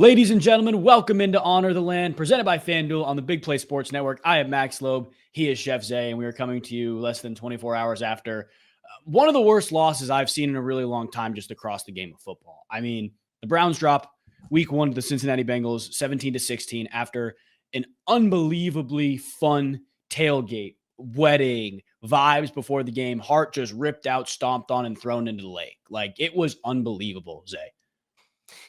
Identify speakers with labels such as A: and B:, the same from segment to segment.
A: Ladies and gentlemen, welcome into Honor the Land, presented by FanDuel on the Big Play Sports Network. I am Max Loeb. He is Chef Zay, and we are coming to you less than 24 hours after one of the worst losses I've seen in a really long time just across the game of football. I mean, the Browns drop week one to the Cincinnati Bengals 17-16 after an unbelievably fun tailgate, wedding, vibes before the game. Heart just ripped out, stomped on, and thrown into the lake. Like, it was unbelievable, Zay.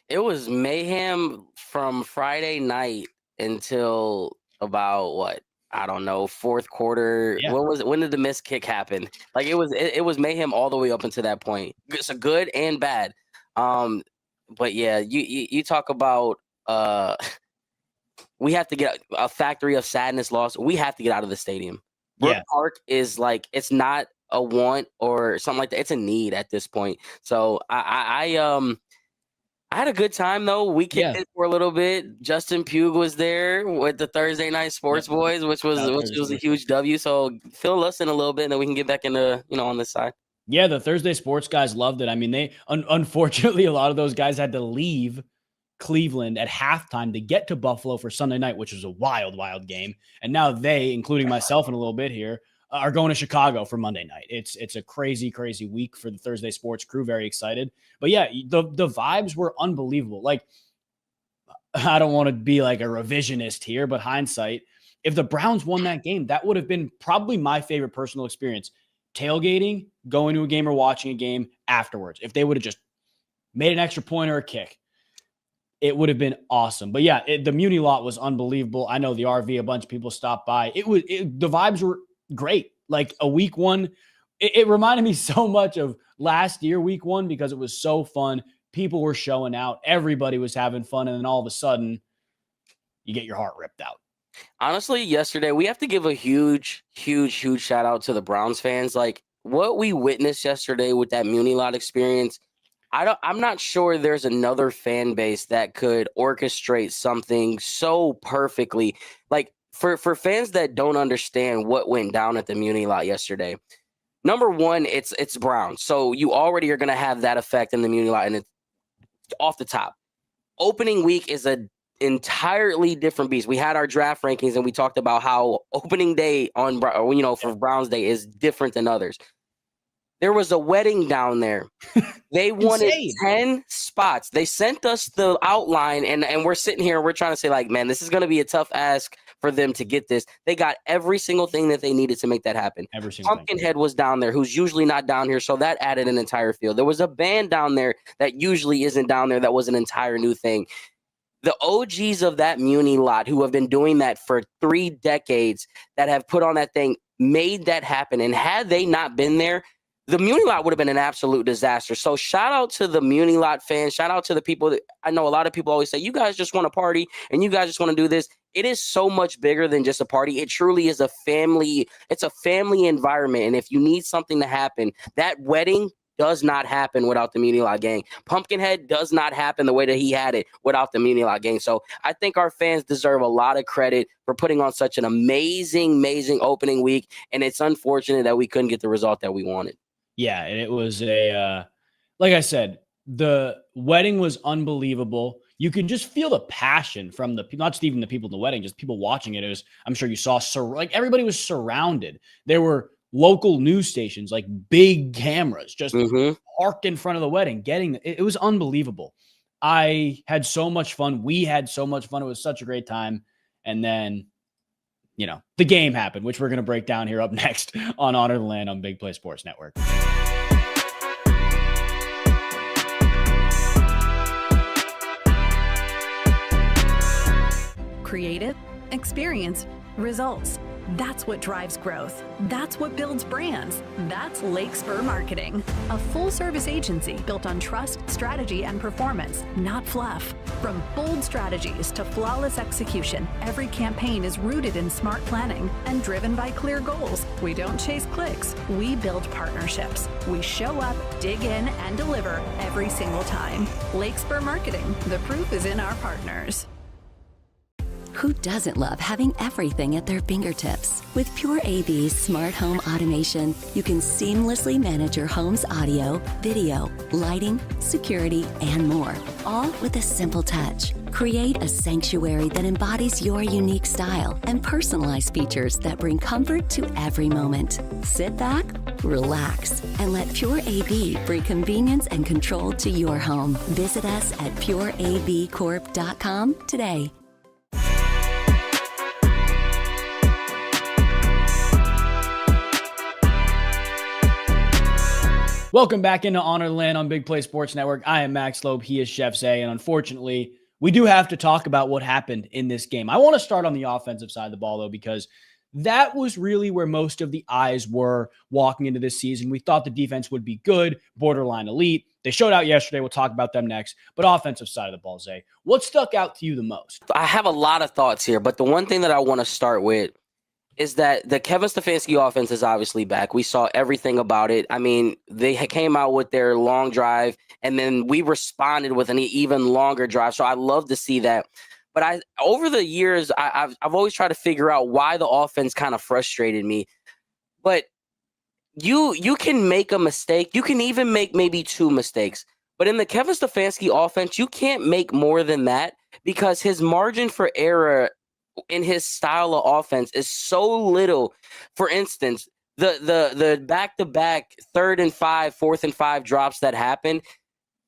B: It was mayhem from Friday night until about I don't know, fourth quarter.
A: Yeah.
B: When did the missed kick happen? Like it was mayhem all the way up until that point. So good and bad. But yeah, you talk about we have to get a factory of sadness loss. We have to get out of the stadium. Brook Park is like, it's not a want or something like that. It's a need at this point. So I had a good time, though. We kicked it for a little bit. Justin Pugh was there with the Thursday Night Sports Boys, which was a huge W. So fill us in a little bit, and then we can get back into, on this side.
A: Yeah, the Thursday Sports guys loved it. I mean, they unfortunately, a lot of those guys had to leave Cleveland at halftime to get to Buffalo for Sunday night, which was a wild, wild game. And now they, including myself in a little bit here, are going to Chicago for Monday night. It's a crazy, crazy week for the Thursday Sports crew. Very excited. But yeah, the vibes were unbelievable. Like, I don't want to be like a revisionist here, but hindsight, if the Browns won that game, that would have been probably my favorite personal experience. Tailgating, going to a game or watching a game afterwards. If they would have just made an extra point or a kick, it would have been awesome. But yeah, the Muni lot was unbelievable. I know the RV, a bunch of people stopped by. The vibes were great. Like a week one, it reminded me so much of last year, week one, because it was so fun. People were showing out. Everybody was having fun. And then all of a sudden, you get your heart ripped out.
B: Honestly, yesterday, we have to give a huge, huge, huge shout out to the Browns fans. Like what we witnessed yesterday with that Muni lot experience, I'm not sure there's another fan base that could orchestrate something so perfectly. Like, For fans that don't understand what went down at the Muni lot yesterday, number one, it's Browns. So you already are going to have that effect in the Muni lot, and it's off the top. Opening week is an entirely different beast. We had our draft rankings, and we talked about how opening day for Browns Day is different than others. There was a wedding down there. They wanted 10 spots. They sent us the outline, and we're sitting here, we're trying to say, like, man, this is going to be a tough ask for them to get this. They got every single thing that they needed to make that happen. Pumpkinhead was down there, who's usually not down here, so that added an entire field. There was a band down there that usually isn't down there that was an entire new thing. The OGs of that Muni lot, who have been doing that for 3 decades, that have put on that thing, made that happen. And had they not been there, the Muni lot would have been an absolute disaster. So shout out to the Muni lot fans. Shout out to the people that I know. A lot of people always say, you guys just want to party and you guys just want to do this. It is so much bigger than just a party. It truly is a family. It's a family environment. And if you need something to happen, that wedding does not happen without the Muni lot gang. Pumpkinhead does not happen the way that he had it without the Muni lot gang. So I think our fans deserve a lot of credit for putting on such an amazing, amazing opening week. And it's unfortunate that we couldn't get the result that we wanted.
A: Yeah, and it was like I said, the wedding was unbelievable. You can just feel the passion from the people, not just even the people in the wedding, just people watching it. It was, I'm sure you saw, like everybody was surrounded. There were local news stations, like big cameras, just parked in front of the wedding, it was unbelievable. I had so much fun. We had so much fun. It was such a great time. And then, the game happened, which we're going to break down here up next on Honor the Land on Big Play Sports Network.
C: Creative, experience, results. That's what drives growth. That's what builds brands. That's Lake Spur Marketing, a full-service agency built on trust, strategy, and performance, not fluff. From bold strategies to flawless execution, every campaign is rooted in smart planning and driven by clear goals. We don't chase clicks. We build partnerships. We show up, dig in, and deliver every single time. Lake Spur Marketing. The proof is in our partners.
D: Who doesn't love having everything at their fingertips? With Pure AV's smart home automation, you can seamlessly manage your home's audio, video, lighting, security, and more, all with a simple touch. Create a sanctuary that embodies your unique style and personalized features that bring comfort to every moment. Sit back, relax, and let Pure AV bring convenience and control to your home. Visit us at pureavcorp.com today.
A: Welcome back into Honor Land on Big Play Sports Network. I am Max Loeb. He is Chef Zay. And unfortunately, we do have to talk about what happened in this game. I want to start on the offensive side of the ball, though, because that was really where most of the eyes were walking into this season. We thought the defense would be good, borderline elite. They showed out yesterday. We'll talk about them next. But offensive side of the ball, Zay, what stuck out to you the most?
B: I have a lot of thoughts here, but the one thing that I want to start with is that the Kevin Stefanski offense is obviously back. We saw everything about it. I mean, they came out with their long drive, and then we responded with an even longer drive. So I love to see that. But over the years, I've always tried to figure out why the offense kind of frustrated me. But you can make a mistake. You can even make maybe two mistakes. But in the Kevin Stefanski offense, you can't make more than that because his margin for error in his style of offense is so little. For instance, the back-to-back 3rd and 5, 4th and 5 drops that happen,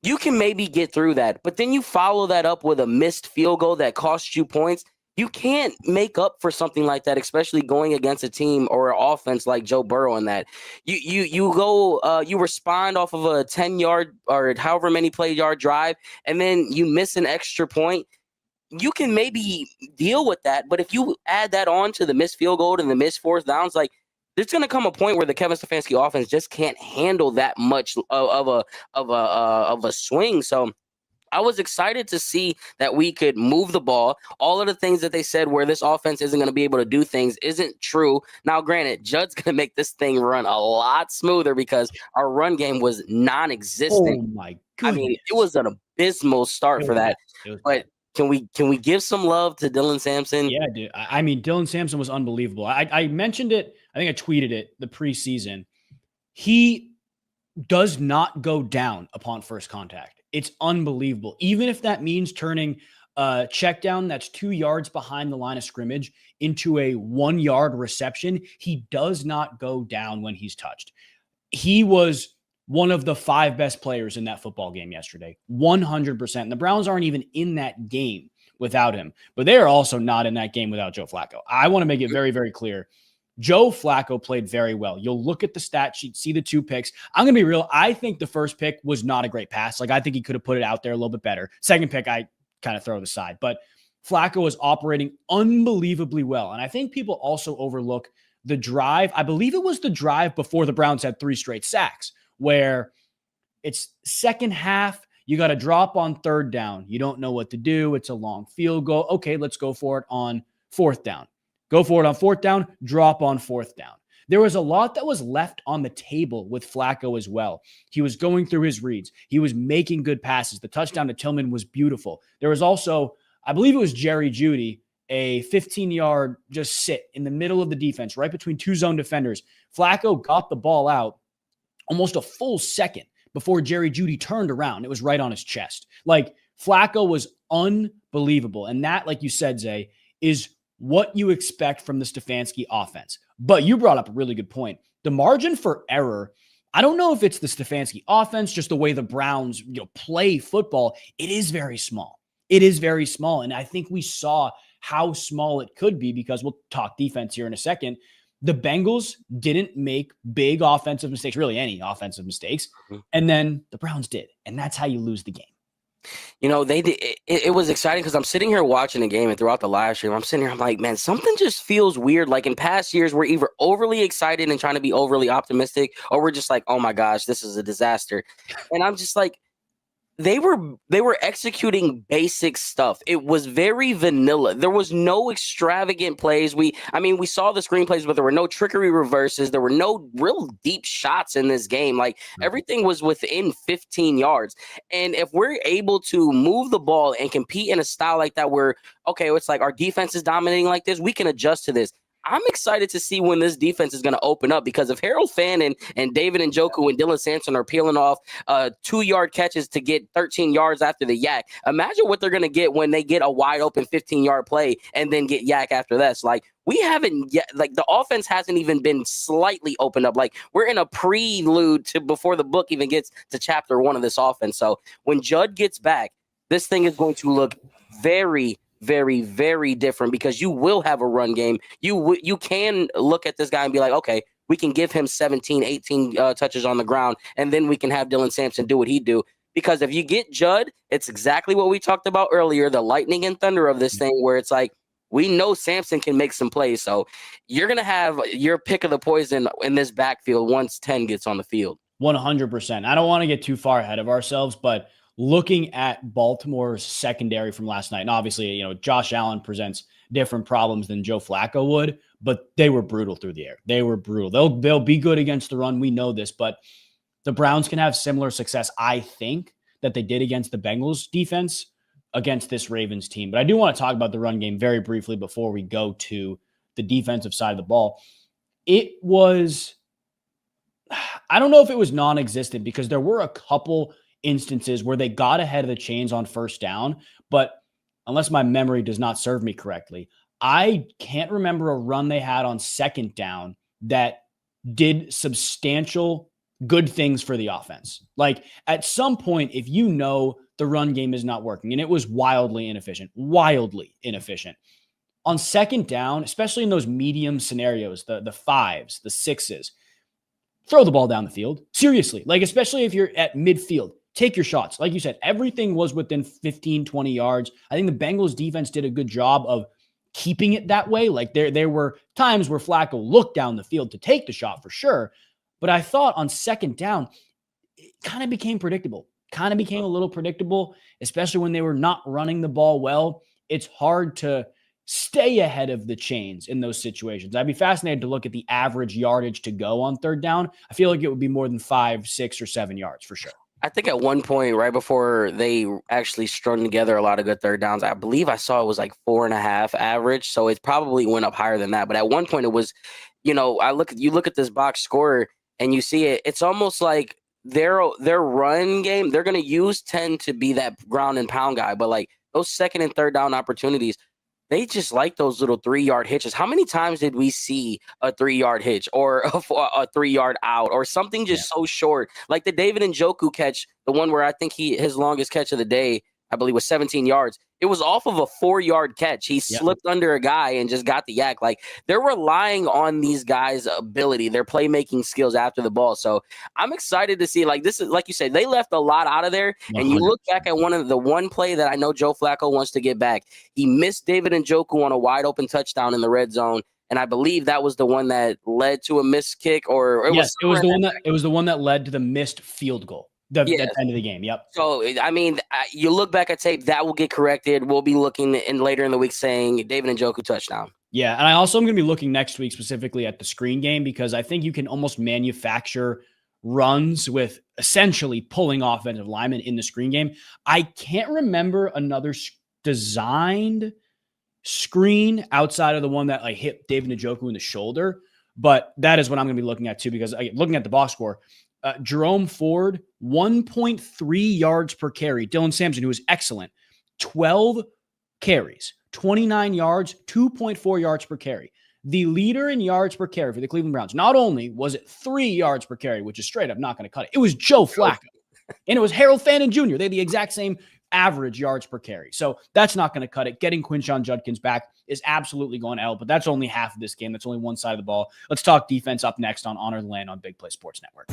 B: you can maybe get through that. But then you follow that up with a missed field goal that costs you points. You can't make up for something like that, especially going against a team or an offense like Joe Burrow in that. You respond off of a 10-yard or however many play yard drive, and then you miss an extra point. You can maybe deal with that, but if you add that on to the missed field goal and the missed 4th downs, like there's going to come a point where the Kevin Stefanski offense just can't handle that much of a swing. So I was excited to see that we could move the ball. All of the things that they said where this offense isn't going to be able to do things isn't true. Now, granted, Judd's going to make this thing run a lot smoother because our run game was non-existent.
A: Oh my goodness.
B: I mean, it was an abysmal start for that, but Can we give some love to Dylan Sampson?
A: Yeah, dude. I mean, Dylan Sampson was unbelievable. I mentioned it. I think I tweeted it the preseason. He does not go down upon first contact. It's unbelievable. Even if that means turning a check down that's 2 yards behind the line of scrimmage into a 1 yard reception, he does not go down when he's touched. He was one of the 5 best players in that football game yesterday, 100%. And the Browns aren't even in that game without him, but they are also not in that game without Joe Flacco. I want to make it very, very clear. Joe Flacco played very well. You'll look at the stat sheet, see the 2 picks. I'm going to be real. I think the first pick was not a great pass. Like, I think he could have put it out there a little bit better. Second pick, I kind of throw to the side, but Flacco was operating unbelievably well. And I think people also overlook the drive. I believe it was the drive before the Browns had 3 straight sacks, where it's second half, you got to drop on 3rd down. You don't know what to do. It's a long field goal. Okay, let's go for it on 4th down. Go for it on 4th down, drop on 4th down. There was a lot that was left on the table with Flacco as well. He was going through his reads. He was making good passes. The touchdown to Tillman was beautiful. There was also, I believe it was Jerry Jeudy, a 15-yard just sit in the middle of the defense, right between 2 zone defenders. Flacco got the ball out almost a full second before Jerry Jeudy turned around. It was right on his chest. Like, Flacco was unbelievable. And that, like you said, Zay, is what you expect from the Stefanski offense. But you brought up a really good point. The margin for error, I don't know if it's the Stefanski offense, just the way the Browns, play football. It is very small. It is very small. And I think we saw how small it could be, because we'll talk defense here in a second. The Bengals didn't make big offensive mistakes, really any offensive mistakes. And then the Browns did. And that's how you lose the game.
B: They did. It was exciting because I'm sitting here watching the game, and throughout the live stream, I'm sitting here, I'm like, man, something just feels weird. Like in past years, we're either overly excited and trying to be overly optimistic, or we're just like, oh my gosh, this is a disaster. And I'm just like, they were executing basic stuff. It was very vanilla. There was no extravagant plays. We saw the screenplays, but there were no trickery reverses. There were no real deep shots in this game. Like everything was within 15 yards. And if we're able to move the ball and compete in a style like that, where okay, it's like our defense is dominating like this, we can adjust to this. I'm excited to see when this defense is going to open up, because if Harold Fannin and David Njoku and Dylan Sampson are peeling off 2-yard catches to get 13 yards after the yak, imagine what they're going to get when they get a wide open 15-yard play and then get yak after that. So, like, we haven't yet, like, the offense hasn't even been slightly opened up. Like, we're in a prelude to before the book even gets to chapter 1 of this offense. So when Judd gets back, this thing is going to look very, very, very different, because you will have a run game. You can look at this guy and be like, okay, we can give him 17, 18 touches on the ground, and then we can have Dylan Sampson do what he do. Because if you get Judd, it's exactly what we talked about earlier, the lightning and thunder of this thing, where it's like, we know Sampson can make some plays. So you're going to have your pick of the poison in this backfield once 10 gets on the field.
A: 100%. I don't want to get too far ahead of ourselves, but looking at Baltimore's secondary from last night, and obviously, Josh Allen presents different problems than Joe Flacco would, but they were brutal through the air. They were brutal. They'll be good against the run. We know this, but the Browns can have similar success, I think, that they did against the Bengals defense against this Ravens team. But I do want to talk about the run game very briefly before we go to the defensive side of the ball. It was, I don't know if it was non-existent, because there were a couple instances where they got ahead of the chains on first down, but unless my memory does not serve me correctly, I can't remember a run they had on second down that did substantial good things for the offense. Like, at some point, if you know the run game is not working, and it was wildly inefficient, on second down, especially in those medium scenarios, the fives, the sixes, throw the ball down the field. Seriously, like, especially if you're at midfield, take your shots. Like you said, everything was within 15, 20 yards. I think the Bengals defense did a good job of keeping it that way. Like, there were times where Flacco looked down the field to take the shot for sure. But I thought on second down, it kind of became a little predictable, especially when they were not running the ball well. It's hard to stay ahead of the chains in those situations. I'd be fascinated to look at the average yardage to go on third down. I feel like it would be more than 5, 6, or 7 yards for sure.
B: I think at one point, right before they actually strung together a lot of good third downs, I believe I saw it was like 4.5 average. So it probably went up higher than that. But at one point it was, you look at this box score and you see it. It's almost like their run game, they're going to tend to be that ground and pound guy. But like those second and third down opportunities, they just like those little 3-yard hitches. How many times did we see a 3-yard hitch or a 3-yard out or something just so short? Like the David Njoku catch, the one where I think his longest catch of the day, I believe, was 17 yards. It was off of a 4-yard catch. He slipped under a guy and just got the yak. Like, they're relying on these guys' ability, their playmaking skills after the ball. So I'm excited to see, like, this is, like you said, they left a lot out of there. 100%. And you look back at one play that I know Joe Flacco wants to get back. He missed David Njoku on a wide open touchdown in the red zone. And I believe that was the one that led to a missed kick, or it was
A: the one that led to the missed field goal. At the end of the game. Yep.
B: So, I mean, you look back at tape, that will get corrected. We'll be looking later in the week saying David Njoku touchdown.
A: Yeah. And I also am going to be looking next week specifically at the screen game, because I think you can almost manufacture runs with essentially pulling offensive linemen in the screen game. I can't remember another designed screen outside of the one that like hit David Njoku in the shoulder, but that is what I'm going to be looking at too, because looking at the box score, Jerome Ford, 1.3 yards per carry. Dylan Sampson, who was excellent, 12 carries, 29 yards, 2.4 yards per carry. The leader in yards per carry for the Cleveland Browns, not only was it 3 yards per carry, which is straight up not going to cut it, it was Joe Flacco. And it was Harold Fannin Jr. They had the exact same average yards per carry. So that's not going to cut it. Getting Quinshon Judkins back is absolutely going to help, but that's only half of this game. That's only one side of the ball. Let's talk defense up next on Honor the Land on Big Play Sports Network.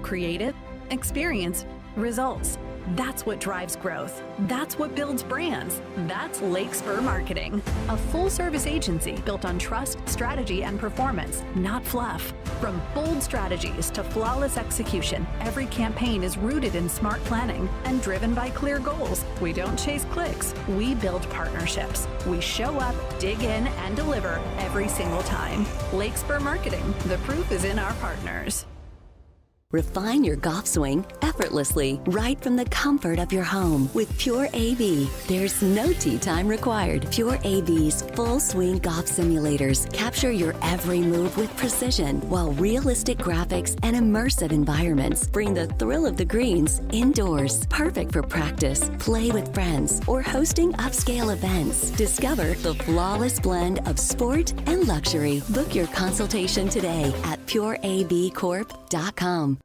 C: Creative, experience, results. That's what drives growth. That's what builds brands. That's Lake Spur Marketing, a full-service agency built on trust, strategy, and performance, not fluff. From bold strategies to flawless execution, every campaign is rooted in smart planning and driven by clear goals. We don't chase clicks. We build partnerships. We show up, dig in, and deliver every single time. Lake Spur Marketing. The proof is in our partners.
D: Refine your golf swing effortlessly right from the comfort of your home with Pure AV. There's no tee time required. Pure AV's full swing golf simulators capture your every move with precision, while realistic graphics and immersive environments bring the thrill of the greens indoors. Perfect for practice, play with friends, or hosting upscale events. Discover the flawless blend of sport and luxury. Book your consultation today at pureavcorp.com.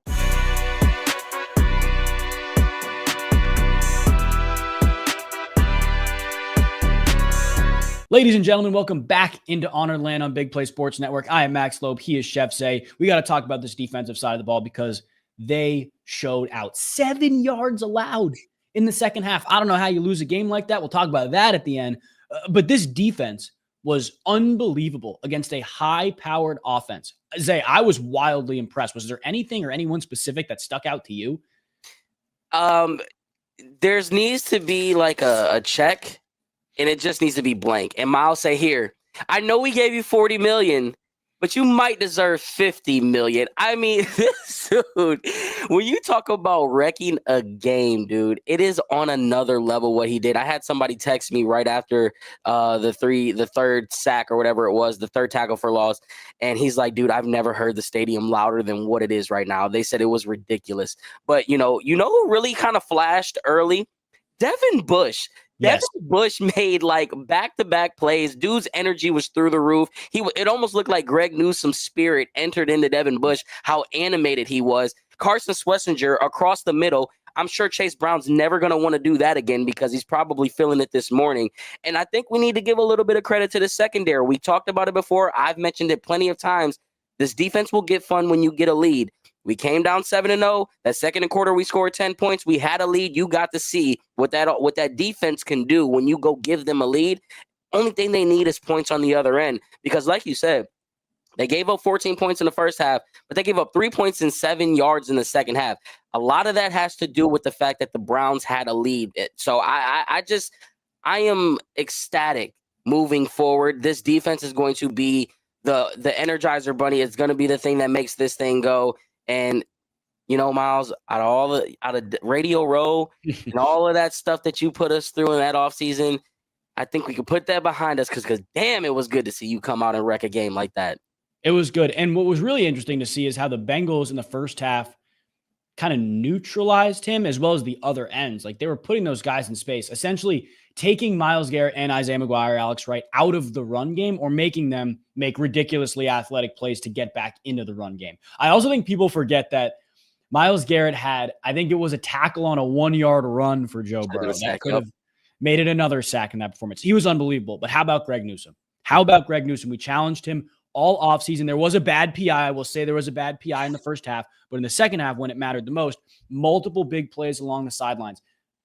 A: Ladies and gentlemen, welcome back into Honored Land on Big Play Sports Network. I am Max Loeb. He is Chef Say. We got to talk about this defensive side of the ball because they showed out. 7 yards allowed in the second half. I don't know how you lose a game like that. We'll talk about that at the end. But this defense was unbelievable against a high-powered offense. Zay, I was wildly impressed. Was there anything or anyone specific that stuck out to you?
B: There's needs to be like a check, and it just needs to be blank. And Miles say, here, I know we gave you $40 million, but you might deserve $50 million. I mean, this dude, when you talk about wrecking a game, dude, it is on another level what he did. I had somebody text me right after the third sack or whatever it was, the third tackle for loss. And he's like, dude, I've never heard the stadium louder than what it is right now. They said it was ridiculous. But, you know who really kind of flashed early? Devin Bush.
A: Yes.
B: Devin Bush made like back-to-back plays. Dude's energy was through the roof. It almost looked like Greg Newsome's spirit entered into Devin Bush, how animated he was. Carson Schlesinger across the middle. I'm sure Chase Brown's never going to want to do that again because he's probably feeling it this morning. And I think we need to give a little bit of credit to the secondary. We talked about it before. I've mentioned it plenty of times. This defense will get fun when you get a lead. We came down 7-0. That second quarter, we scored 10 points. We had a lead. You got to see what that defense can do when you go give them a lead. Only thing they need is points on the other end. Because like you said, they gave up 14 points in the first half, but they gave up 3 points and 7 yards in the second half. A lot of that has to do with the fact that the Browns had a lead. So I am ecstatic moving forward. This defense is going to be the Energizer Bunny. It's going to be the thing that makes this thing go. And, Miles, out of Radio Row and all of that stuff that you put us through in that offseason, I think we could put that behind us because damn, it was good to see you come out and wreck a game like that.
A: It was good. And what was really interesting to see is how the Bengals in the first half kind of neutralized him as well as the other ends. Like they were putting those guys in space, essentially taking Myles Garrett and Isaiah McGuire, Alex Wright out of the run game or making them make ridiculously athletic plays to get back into the run game. I also think people forget that Myles Garrett had, I think it was a tackle on a 1-yard run for Joe Burrow. That could have made it another sack in that performance. He was unbelievable. But how about Greg Newsome? We challenged him all offseason. There was a bad PI. I will say there was a bad PI in the first half, but in the second half, when it mattered the most, multiple big plays along the sidelines.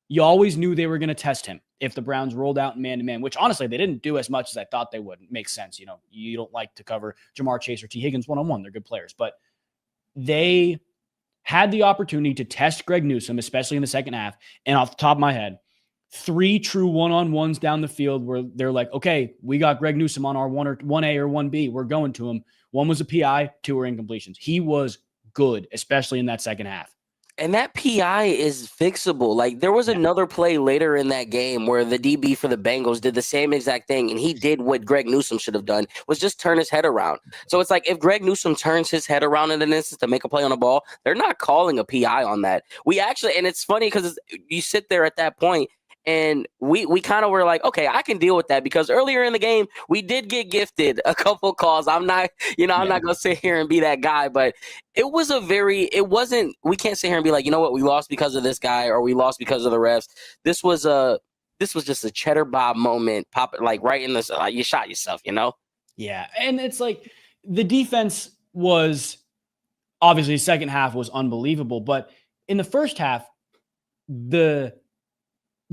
A: You always knew they were going to test him if the Browns rolled out man-to-man, which honestly, they didn't do as much as I thought they would. It makes sense. You don't like to cover Jamar Chase or T. Higgins one-on-one. They're good players, but they had the opportunity to test Greg Newsome, especially in the second half. And off the top of my head, 3 true one-on-ones down the field where they're like, okay, we got Greg Newsome on our 1A or 1B. We're going to him. 1 was a PI, 2 were incompletions. He was good, especially in that second half.
B: And that PI is fixable. Like there was another play later in that game where the DB for the Bengals did the same exact thing. And he did what Greg Newsome should have done, was just turn his head around. So it's like if Greg Newsome turns his head around in an instant to make a play on a ball, they're not calling a PI on that. And it's funny because you sit there at that point and we kind of were like, okay, I can deal with that because earlier in the game, we did get gifted a couple calls. I'm not going to sit here and be that guy, but we can't sit here and be like, you know what, we lost because of this guy or we lost because of the refs. This was just a Cheddar Bob moment, pop it like right in this, you shot yourself,
A: Yeah. And it's like the defense was obviously second half was unbelievable, but in the first half, the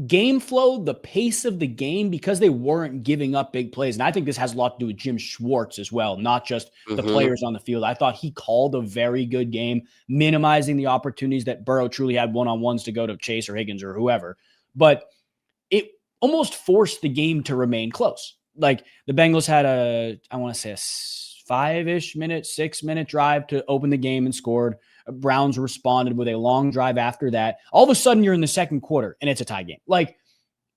A: game flow, the pace of the game, because they weren't giving up big plays. And I think this has a lot to do with Jim Schwartz as well, not just the players on the field. I thought he called a very good game, minimizing the opportunities that Burrow truly had one-on-ones to go to Chase or Higgins or whoever. But it almost forced the game to remain close. Like the Bengals had a 6-minute drive to open the game and scored. Browns responded with a long drive after that. All of a sudden, you're in the second quarter and it's a tie game. Like,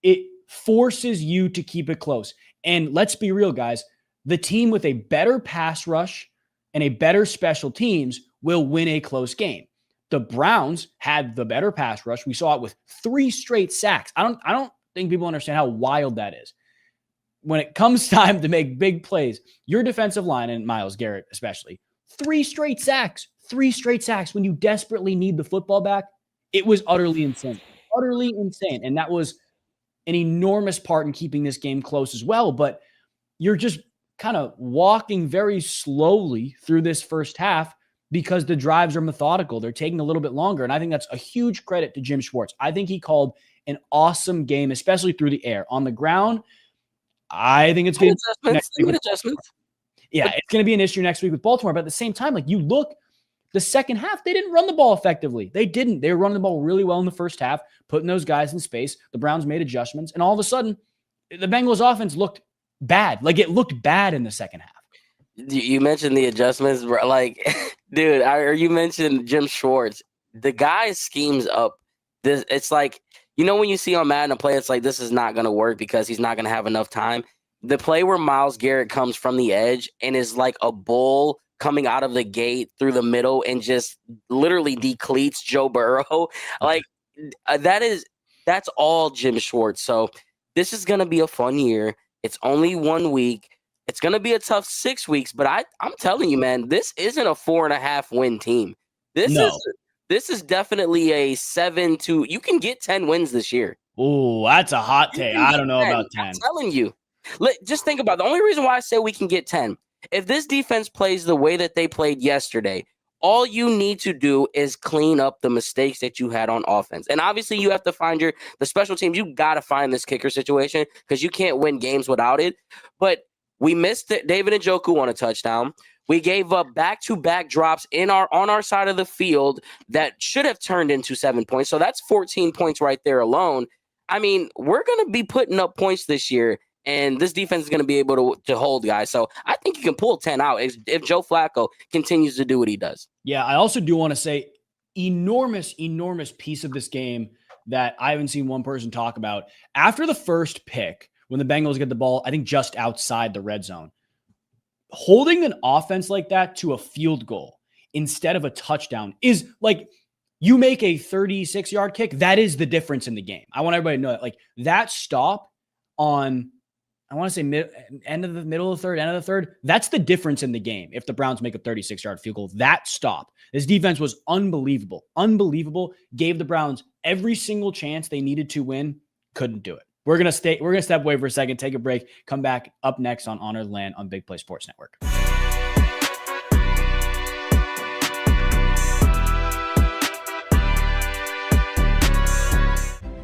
A: it forces you to keep it close. And let's be real, guys. The team with a better pass rush and a better special teams will win a close game. The Browns had the better pass rush. We saw it with 3 straight sacks. I don't think people understand how wild that is. When it comes time to make big plays, your defensive line, and Myles Garrett especially, 3 straight sacks when you desperately need the football back. It was utterly insane. And that was an enormous part in keeping this game close as well. But you're just kind of walking very slowly through this first half because the drives are methodical. They're taking a little bit longer. And I think that's a huge credit to Jim Schwartz. I think he called an awesome game, especially through the air. On the ground, I think it's going to be adjustments. Yeah, it's going to be an issue next week with Baltimore. But at the same time, like, you look, the second half, they didn't run the ball effectively. They didn't. They were running the ball really well in the first half, putting those guys in space. The Browns made adjustments. And all of a sudden, the Bengals offense looked bad. Like, it looked bad in the second half.
B: You mentioned the adjustments. Like, dude, you mentioned Jim Schwartz. The guy schemes up this. It's like, when you see on Madden a play, it's like, this is not going to work because he's not going to have enough time. The play where Myles Garrett comes from the edge and is like a bull coming out of the gate through the middle and just literally decleats Joe Burrow. Like, that's all Jim Schwartz. So this is going to be a fun year. It's only 1 week. It's going to be a tough 6 weeks, but I'm telling you, man, this isn't a 4.5 win team. This is definitely a 7 to, you can get 10 wins this year.
A: Oh, that's a hot take. I don't know about 10.
B: I'm telling you. Just think about it. The only reason why I say we can get 10, if this defense plays the way that they played yesterday, all you need to do is clean up the mistakes that you had on offense. And obviously you have to find the special teams. You got to find this kicker situation because you can't win games without it. But we missed David Njoku on a touchdown. We gave up back-to-back drops on our side of the field that should have turned into 7 points. So that's 14 points right there alone. I mean, we're going to be putting up points this year. And this defense is going to be able to hold guys. So I think you can pull 10 out if Joe Flacco continues to do what he does.
A: Yeah, I also do want to say enormous piece of this game that I haven't seen one person talk about. After the first pick, when the Bengals get the ball, I think just outside the red zone, holding an offense like that to a field goal instead of a touchdown is like, you make a 36-yard kick. That is the difference in the game. I want everybody to know that. Like, that stop on, I want to say middle of the third. That's the difference in the game. If the Browns make a 36-yard field goal, that stop. This defense was unbelievable. Gave the Browns every single chance they needed to win. Couldn't do it. We're going to step away for a second, take a break, come back up next on Honor the Land on Big Play Sports Network.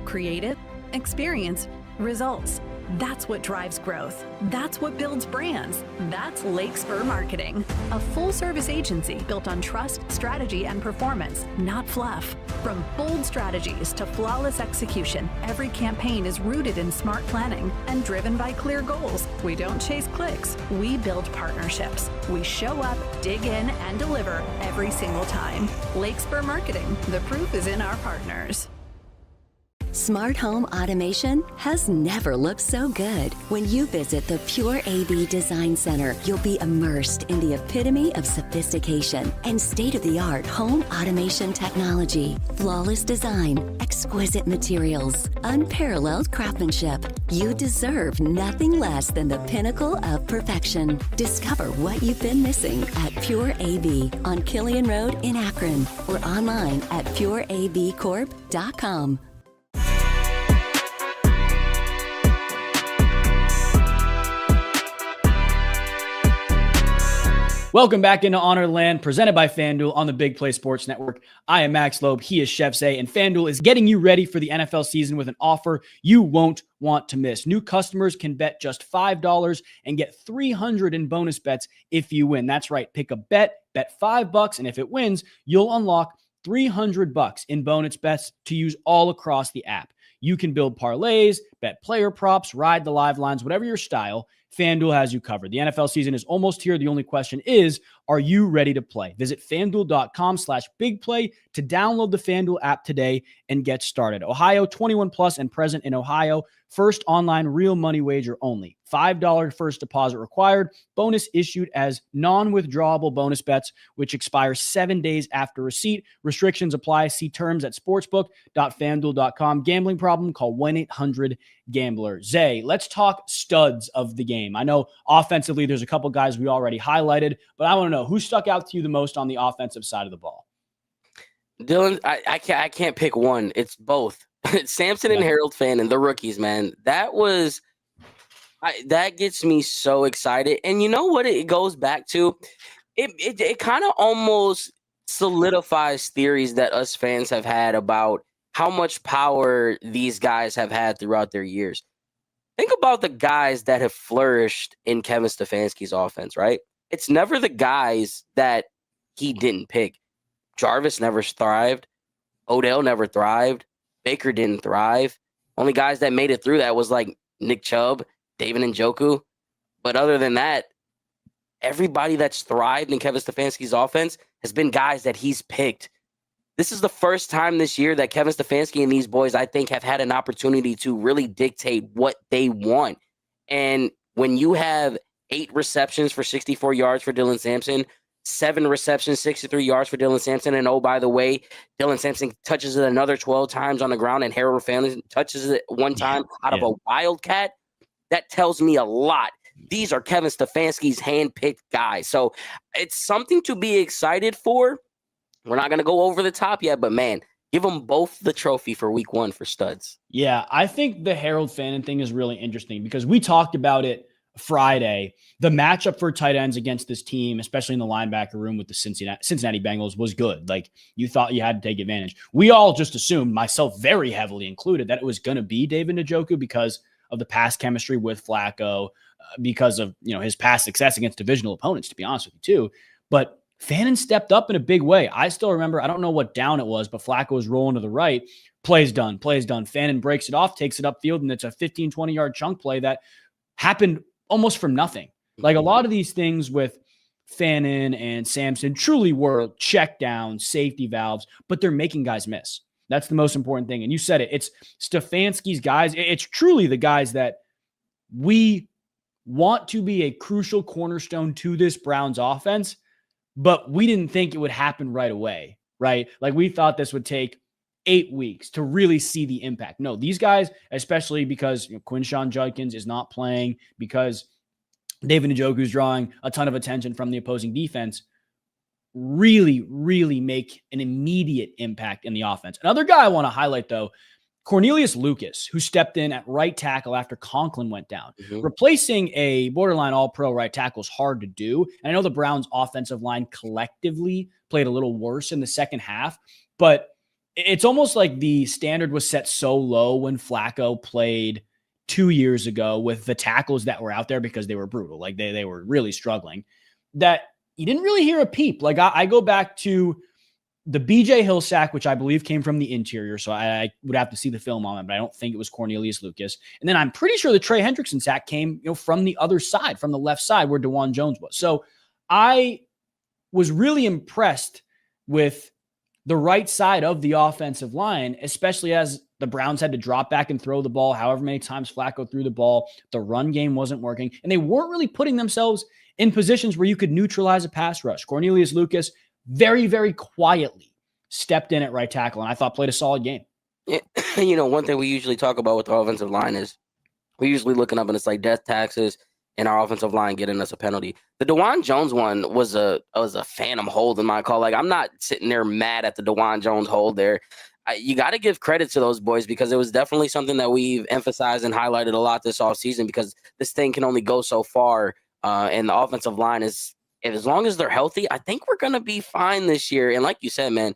C: Creative, experience, results. That's what drives growth. That's what builds brands. That's Lake Spur Marketing, a full-service agency built on trust, strategy, and performance, not fluff. From bold strategies to flawless execution, every campaign is rooted in smart planning and driven by clear goals. We don't chase clicks. We build partnerships. We show up, dig in, and deliver every single time. Lake Spur Marketing. The proof is in our partners.
D: Smart home automation has never looked so good. When you visit the Pure AV Design Center, you'll be immersed in the epitome of sophistication and state-of-the-art home automation technology. Flawless design, exquisite materials, unparalleled craftsmanship. You deserve nothing less than the pinnacle of perfection. Discover what you've been missing at Pure AV on Killian Road in Akron or online at pureavcorp.com.
A: Welcome back into Honor Land, presented by FanDuel on the Big Play Sports Network. I am Max Loeb. He is Chef Zay, and FanDuel is getting you ready for the NFL season with an offer you won't want to miss. New customers can bet just $5 and get $300 in bonus bets if you win. That's right. Pick a bet $5, and if it wins, you'll unlock $300 in bonus bets to use all across the app. You can build parlays, bet player props, ride the live lines, whatever your style. FanDuel has you covered. The NFL season is almost here. The only question is, are you ready to play? Visit FanDuel.com/bigplay to download the FanDuel app today and get started. Ohio, 21 plus and present in Ohio. First online real money wager only. $5 first deposit required. Bonus issued as non-withdrawable bonus bets, which expire 7 days after receipt. Restrictions apply. See terms at sportsbook.fanduel.com. Gambling problem? Call 1-800-GAMBLER. Zay, let's talk studs of the game. I know offensively there's a couple guys we already highlighted, but I want to know who stuck out to you the most on the offensive side of the ball.
B: Dylan, I can't pick one. It's both. Samson and Harold Fannin, the rookies, man. That gets me so excited. And you know what it goes back to? It kind of almost solidifies theories that us fans have had about how much power these guys have had throughout their years. Think about the guys that have flourished in Kevin Stefanski's offense, right? It's never the guys that he didn't pick. Jarvis never thrived. Odell never thrived. Baker didn't thrive. Only guys that made it through that was like Nick Chubb, David Njoku. But other than that, everybody that's thrived in Kevin Stefanski's offense has been guys that he's picked. This is the first time this year that Kevin Stefanski and these boys, I think, have had an opportunity to really dictate what they want. And when you have 8 receptions for 64 yards for Dylan Sampson, 7 receptions, 63 yards for Dylan Sampson. And oh, by the way, Dylan Sampson touches it another 12 times on the ground, and Harold Fannin touches it one time out of a wildcat. That tells me a lot. These are Kevin Stefanski's handpicked guys. So it's something to be excited for. We're not going to go over the top yet, but man, give them both the trophy for week 1 for studs.
A: Yeah, I think the Harold Fannin thing is really interesting because we talked about it Friday. The matchup for tight ends against this team, especially in the linebacker room with the Cincinnati Bengals, was good. Like, you thought you had to take advantage. We all just assumed, myself very heavily included, that it was going to be David Njoku because of the past chemistry with Flacco, because of his past success against divisional opponents, to be honest with you too. But Fannin stepped up in a big way. I still remember, I don't know what down it was, but Flacco was rolling to the right. Play's done. Fannin breaks it off, takes it upfield, and it's a 15, 20-yard chunk play that happened almost from nothing. Like, a lot of these things with Fannin and Sampson truly were check down safety valves, but they're making guys miss. That's the most important thing. And you said it. It's Stefanski's guys. It's truly the guys that we want to be a crucial cornerstone to this Browns offense, but we didn't think it would happen right away, right? Like, we thought this would take 8 weeks to really see the impact. No, these guys, especially because Quinshon Judkins is not playing, because David Njoku is drawing a ton of attention from the opposing defense, really, really make an immediate impact in the offense. Another guy I want to highlight, though, Cornelius Lucas, who stepped in at right tackle after Conklin went down. Replacing a borderline all-pro right tackle is hard to do. And I know the Browns' offensive line collectively played a little worse in the second half, but it's almost like the standard was set so low when Flacco played 2 years ago with the tackles that were out there, because they were brutal. Like, they were really struggling, that you didn't really hear a peep. Like, I go back to the BJ Hill sack, which I believe came from the interior. So I would have to see the film on it, but I don't think it was Cornelius Lucas. And then I'm pretty sure the Trey Hendrickson sack came, from the other side, from the left side where DeJuan Jones was. So I was really impressed with the right side of the offensive line, especially as the Browns had to drop back and throw the ball however many times Flacco threw the ball. The run game wasn't working, and they weren't really putting themselves in positions where you could neutralize a pass rush. Cornelius Lucas very, very quietly stepped in at right tackle, and I thought played a solid game.
B: Yeah. One thing we usually talk about with the offensive line is we're usually looking up and it's like death taxes and our offensive line getting us a penalty. The DeJuan Jones one was a phantom hold in my call. Like, I'm not sitting there mad at the DeJuan Jones hold there. You got to give credit to those boys, because it was definitely something that we've emphasized and highlighted a lot this offseason, because this thing can only go so far, and the offensive line is as long as they're healthy, I think we're going to be fine this year. And like you said, man,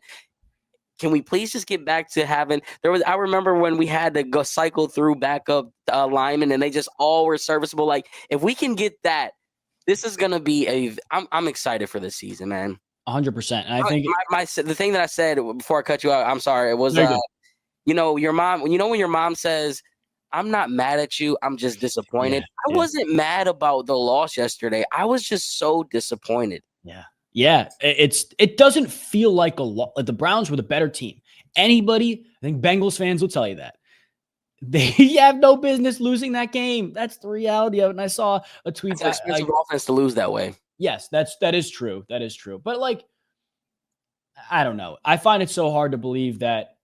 B: can we please just get back to having I remember when we had to go cycle through backup linemen and they just all were serviceable. Like if we can get that, this is going to be I'm excited for this season, man.
A: 100%. And I think
B: the thing that I said before I cut you out, I'm sorry. It was, your mom, when your mom says, I'm not mad at you, I'm just disappointed. I wasn't mad about the loss yesterday. I was just so disappointed.
A: Yeah, it doesn't feel like a lot. Like the Browns were the better team. Anybody, I think Bengals fans will tell you that. They have no business losing that game. That's the reality of it. And I saw a tweet.
B: It's an expensive offense to lose that way.
A: Yes, that is true. That is true. But like, I don't know. I find it so hard to believe that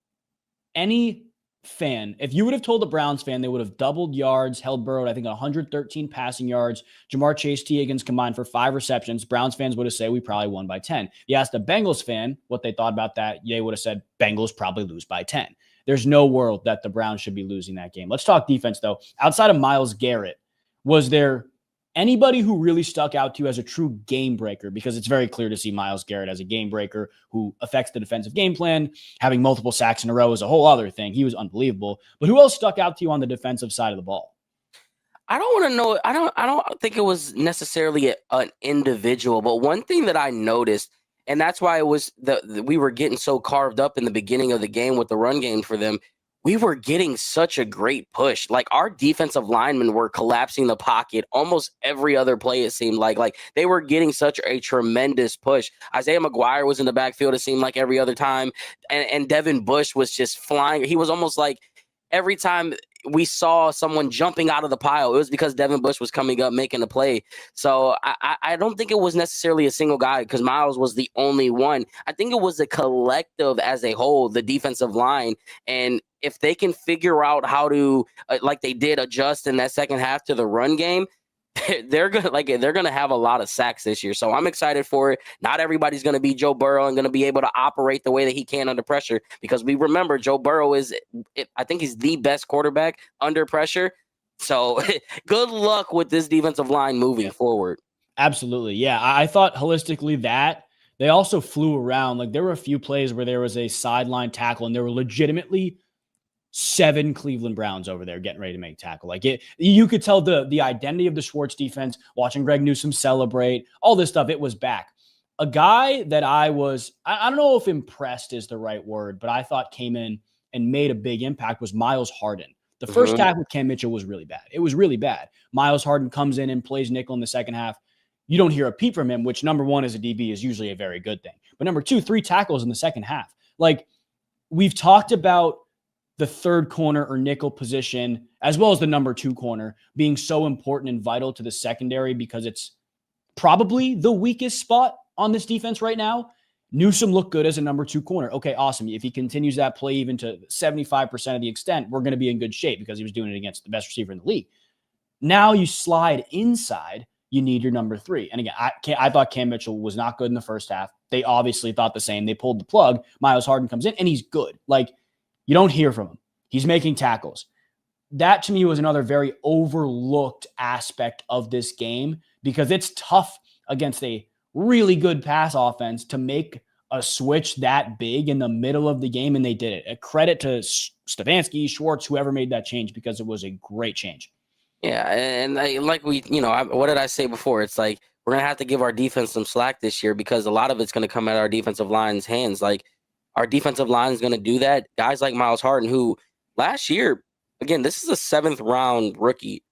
A: any fan, if you would have told a Browns fan they would have doubled yards, held Burrow, I think 113 passing yards, Jamar Chase, T. Higgins combined for 5 receptions, Browns fans would have said we probably won by 10. You asked a Bengals fan what they thought about that, they would have said Bengals probably lose by 10. There's no world that the Browns should be losing that game. Let's talk defense, though. Outside of Myles Garrett, was there anybody who really stuck out to you as a true game breaker? Because it's very clear to see Myles Garrett as a game breaker who affects the defensive game plan. Having multiple sacks in a row is a whole other thing. He was unbelievable. But who else stuck out to you on the defensive side of the ball?
B: I don't want to know. I don't think it was necessarily an individual, but one thing that I noticed, and that's why it was we were getting so carved up in the beginning of the game with the run game for them. We were getting such a great push. Like our defensive linemen were collapsing the pocket almost every other play. It seemed like they were getting such a tremendous push. Isaiah McGuire was in the backfield. It seemed like every other time. And Devin Bush was just flying. He was almost like every time we saw someone jumping out of the pile, it was because Devin Bush was coming up, making a play. So I don't think it was necessarily a single guy because Myles was the only one. I think it was a collective as a whole, the defensive line. And if they can figure out how to, like they did, adjust in that second half to the run game, they're gonna have a lot of sacks this year. So I'm excited for it. Not everybody's gonna be Joe Burrow and gonna be able to operate the way that he can under pressure, because we remember Joe Burrow I think he's the best quarterback under pressure. So good luck with this defensive line moving forward.
A: Absolutely. Yeah. I thought holistically that they also flew around. Like there were a few plays where there was a sideline tackle and there were legitimately 7 Cleveland Browns over there getting ready to make tackle. Like you could tell the identity of the Schwartz defense, watching Greg Newsome celebrate, all this stuff, it was back. A guy that I don't know if impressed is the right word, but I thought came in and made a big impact was Myles Harden. The first tackle with Cam Mitchell was really bad. It was really bad. Myles Harden comes in and plays nickel in the second half. You don't hear a peep from him, which number one as a DB is usually a very good thing. But number two, 3 tackles in the second half. Like we've talked about the third corner or nickel position, as well as the number 2 corner, being so important and vital to the secondary because it's probably the weakest spot on this defense right now. Newsome looked good as a number 2 corner. Okay, awesome. If he continues that play even to 75% of the extent, we're going to be in good shape because he was doing it against the best receiver in the league. Now you slide inside, you need your number 3. And again, I thought Cam Mitchell was not good in the first half. They obviously thought the same. They pulled the plug. Myles Harden comes in and he's good. Like, you don't hear from him. He's making tackles. That to me was another very overlooked aspect of this game because it's tough against a really good pass offense to make a switch that big in the middle of the game, and they did it. A credit to Stefanski, Schwartz, whoever made that change, because it was a great change.
B: Yeah, and what did I say before? It's like we're going to have to give our defense some slack this year because a lot of it's going to come at our defensive line's hands. Like, our defensive line is going to do that. Guys like Myles Harden, who last year, again, this is a 7th round rookie,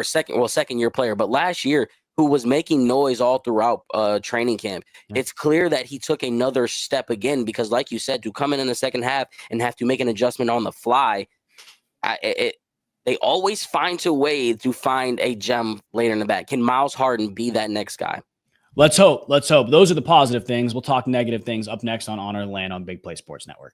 B: second year player, but last year who was making noise all throughout training camp. Yeah. It's clear that he took another step again because, like you said, to come in the second half and have to make an adjustment on the fly, they always find a way to find a gem later in the back. Can Myles Harden be that next guy?
A: Let's hope. Those are the positive things. We'll talk negative things up next on Honor the Land on Big Play Sports Network.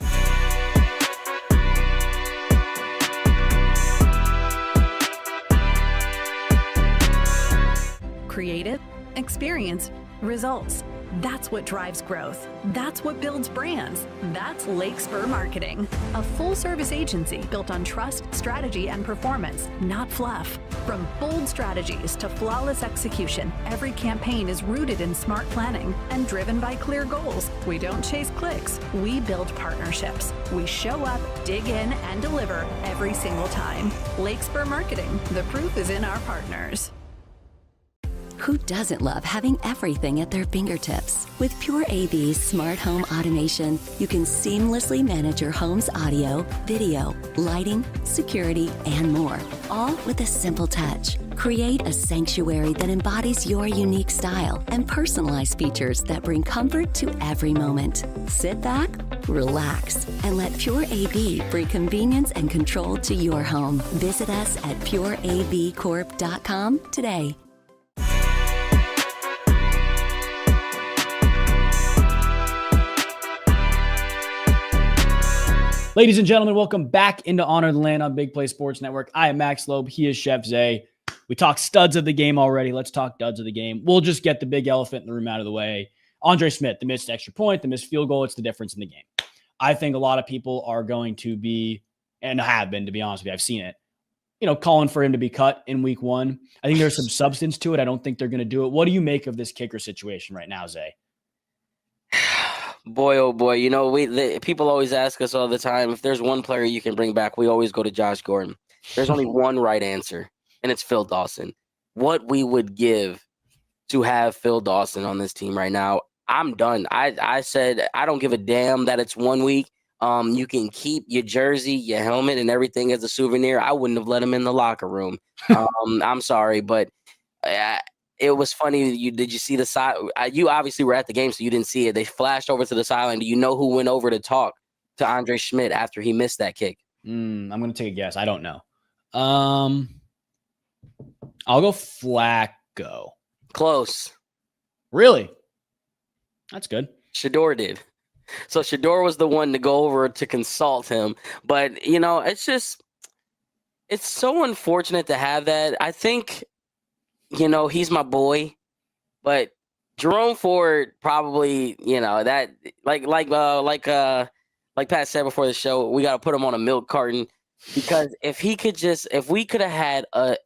C: Creative, experience, results. That's what drives growth. That's what builds brands. That's Lake Spur Marketing, a full-service agency built on trust, strategy, and performance, not fluff. From bold strategies to flawless execution, every campaign is rooted in smart planning and driven by clear goals. We don't chase clicks, we build partnerships. We show up, dig in, and deliver every single time. Lakespur Marketing, the proof is in our partners.
D: Who doesn't love having everything at their fingertips? With Pure AV's smart home automation, you can seamlessly manage your home's audio, video, lighting, security, and more, all with a simple touch. Create a sanctuary that embodies your unique style and personalized features that bring comfort to every moment. Sit back, relax, and let Pure AV bring convenience and control to your home. Visit us at pureavcorp.com today.
A: Ladies and gentlemen, welcome back into Honor the Land on Big Play Sports Network. I am Max Loeb. He is Chef Zay. We talked studs of the game already. Let's talk duds of the game. We'll just get the big elephant in the room out of the way. Andre Smith, the missed extra point, the missed field goal. It's the difference in the game. I think a lot of people are going to be, and have been, to be honest with you, I've seen it, calling for him to be cut in week one. I think there's some substance to it. I don't think they're going to do it. What do you make of this kicker situation right now, Zay?
B: Boy, oh boy. People always ask us all the time, if there's one player you can bring back, we always go to Josh Gordon. There's only one right answer, and it's Phil Dawson. What we would give to have Phil Dawson on this team right now, I'm done. I said I don't give a damn that it's 1 week. You can keep your jersey, your helmet, and everything as a souvenir. I wouldn't have let him in the locker room. I'm sorry, but it was funny. Did you see the side? You obviously were at the game, so you didn't see it. They flashed over to the sideline. Do you know who went over to talk to Andre Schmidt after he missed that kick?
A: I'm going to take a guess. I don't know. I'll go Flacco.
B: Close.
A: Really? That's good.
B: Shedeur did. So Shedeur was the one to go over to consult him. But, it's so unfortunate to have that. I think, he's my boy. But Jerome Ford probably, that like Pat said before the show, we got to put him on a milk carton. Because if we could have had a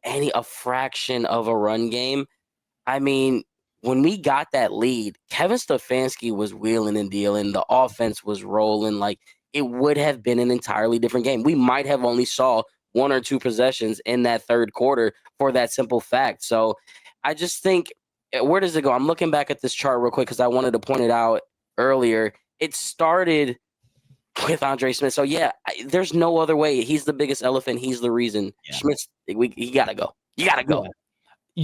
B: fraction of a run game, I mean, when we got that lead, Kevin Stefanski was wheeling and dealing. The offense was rolling. Like, it would have been an entirely different game. We might have only saw 1 or 2 possessions in that third quarter for that simple fact. So I just think, where does it go? I'm looking back at this chart real quick because I wanted to point it out earlier. It started with Andre Smith. So, yeah, there's no other way. He's the biggest elephant. He's the reason. Yeah. Schmidt's, he got to go. You got to go.
A: Yeah.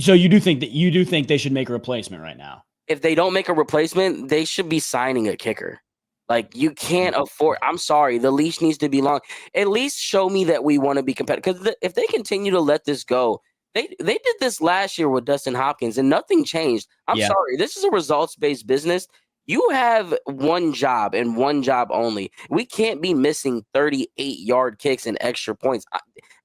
A: So you do think they should make a replacement right now?
B: If they don't make a replacement, they should be signing a kicker. Like, you can't afford – I'm sorry. The leash needs to be long. At least show me that we want to be competitive. Because if they continue to let this go, they did this last year with Dustin Hopkins, and nothing changed. I'm sorry. This is a results-based business. You have one job and one job only. We can't be missing 38-yard kicks and extra points.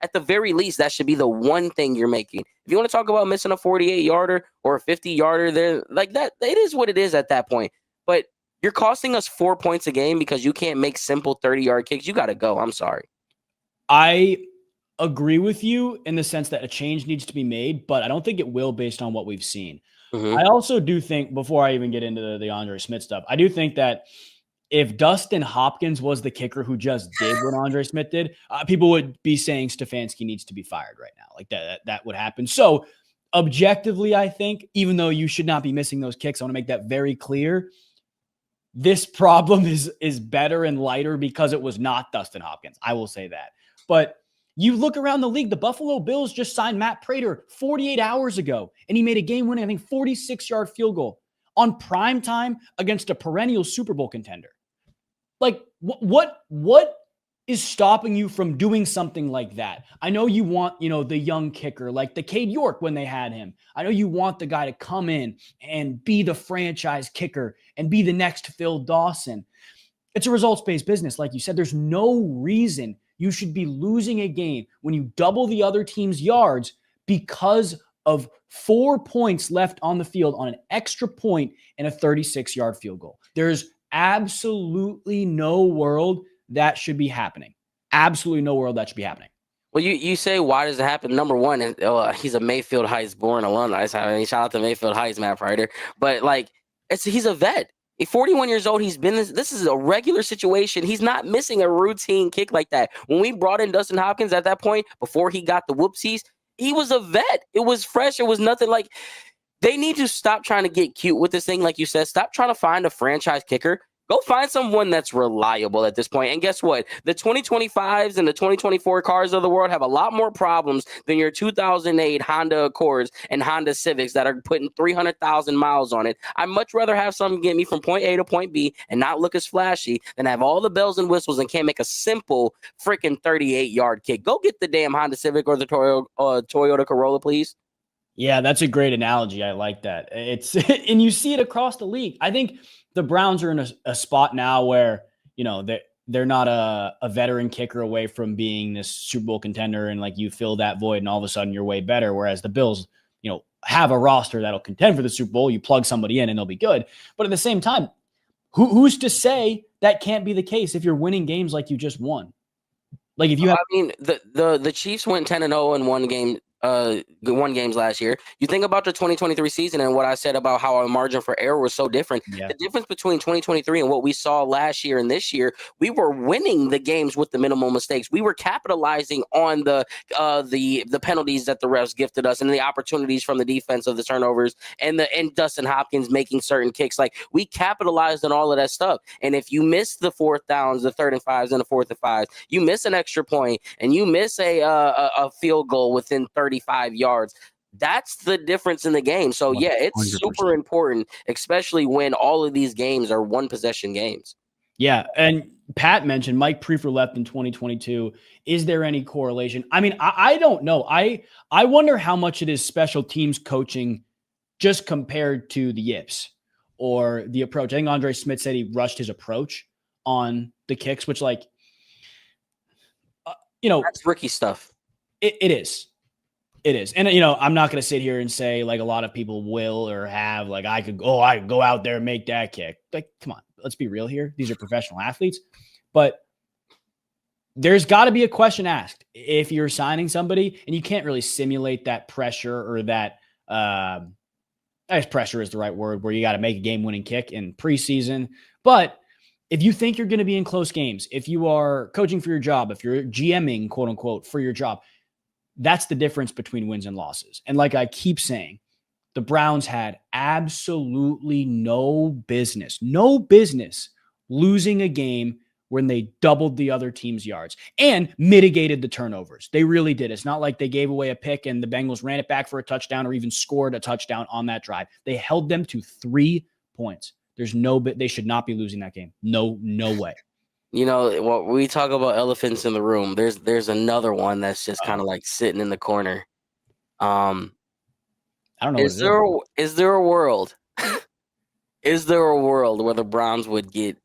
B: At the very least, that should be the one thing you're making. If you want to talk about missing a 48-yarder or a 50-yarder, there like that, it is what it is at that point. But you're costing us 4 points a game because you can't make simple 30-yard kicks. You got to go. I'm sorry.
A: I agree with you in the sense that a change needs to be made, but I don't think it will based on what we've seen. I also do think, before I even get into the Andre Smith stuff, I do think that if Dustin Hopkins was the kicker who just did what Andre Smith did, people would be saying Stefanski needs to be fired right now. Like that would happen. So objectively, I think, even though you should not be missing those kicks, I want to make that very clear. This problem is better and lighter because it was not Dustin Hopkins. I will say that. But you look around the league, the Buffalo Bills just signed Matt Prater 48 hours ago, and he made a game-winning, I think, 46-yard field goal on prime time against a perennial Super Bowl contender. Like, what is stopping you from doing something like that? I know you want, the young kicker, like the Cade York when they had him. I know you want the guy to come in and be the franchise kicker and be the next Phil Dawson. It's a results-based business. Like you said, there's no reason you should be losing a game when you double the other team's yards because of 4 points left on the field on an extra point and a 36-yard field goal. There's absolutely no world that should be happening. Absolutely no world that should be happening.
B: Well, you say, why does it happen? Number one, he's a Mayfield Heights born alumni. I mean, shout out to Mayfield Heights, Matt Ryder. But like, he's a vet. He's 41 years old. He's been this is a regular situation. He's not missing a routine kick like that. When we brought in Dustin Hopkins at that point, before he got the whoopsies, he was a vet. It was fresh. It was nothing like. They need to stop trying to get cute with this thing, like you said. Stop trying to find a franchise kicker. Go find someone that's reliable at this point. And guess what? The 2025s and the 2024 cars of the world have a lot more problems than your 2008 Honda Accords and Honda Civics that are putting 300,000 miles on it. I'd much rather have something get me from point A to point B and not look as flashy than have all the bells and whistles and can't make a simple freaking 38-yard kick. Go get the damn Honda Civic or the Toyota Corolla, please.
A: Yeah, that's a great analogy. I like that. It's and you see it across the league. I think the Browns are in a spot now where, you know, they're not a veteran kicker away from being this Super Bowl contender, and like you fill that void and all of a sudden you're way better. Whereas the Bills, you know, have a roster that'll contend for the Super Bowl. You plug somebody in and they'll be good. But at the same time, who's to say that can't be the case if you're winning games like you just won? Like if you have,
B: I mean, the Chiefs went 10-0 in won games last year. You think about the 2023 season and what I said about how our margin for error was so different.
A: Yeah.
B: The difference between 2023 and what we saw last year and this year, we were winning the games with the minimal mistakes. We were capitalizing on the penalties that the refs gifted us and the opportunities from the defense of the turnovers and Dustin Hopkins making certain kicks. Like, we capitalized on all of that stuff. And if you miss the fourth downs, the 3rd and 5s and the 4th and 5s, you miss an extra point and you miss a field goal within 35 yards. That's the difference in the game. So yeah, it's
E: 100%.
B: super important, especially when all of these games are one possession games.
A: yeah. And Pat mentioned Mike Prefer left in 2022. Is there any correlation? I mean, I don't know. I wonder how much it is special teams coaching just compared to the yips or the approach. I think Andre Smith said he rushed his approach on the kicks, which, like, you know,
B: That's rookie stuff.
A: it is. It is. And, you know, I'm not going to sit here and say, like a lot of people will or have, like, I could go out there and make that kick. Like, come on, let's be real here. These are professional athletes. But there's got to be a question asked if you're signing somebody, and you can't really simulate that pressure or that, I guess pressure is the right word, where you got to make a game-winning kick in preseason. But if you think you're going to be in close games, if you are coaching for your job, if you're GMing, quote unquote, for your job, that's the difference between wins and losses. And like I keep saying, the Browns had absolutely no business losing a game when they doubled the other team's yards and mitigated the turnovers. They really did. It's not like they gave away a pick and the Bengals ran it back for a touchdown or even scored a touchdown on that drive. They held them to 3 points. They should not be losing that game. No way.
B: You know, what we talk about elephants in the room, there's another one that's just kind of like sitting in the corner.
A: I don't know.
B: Is there a world? Is there a world where the Browns would get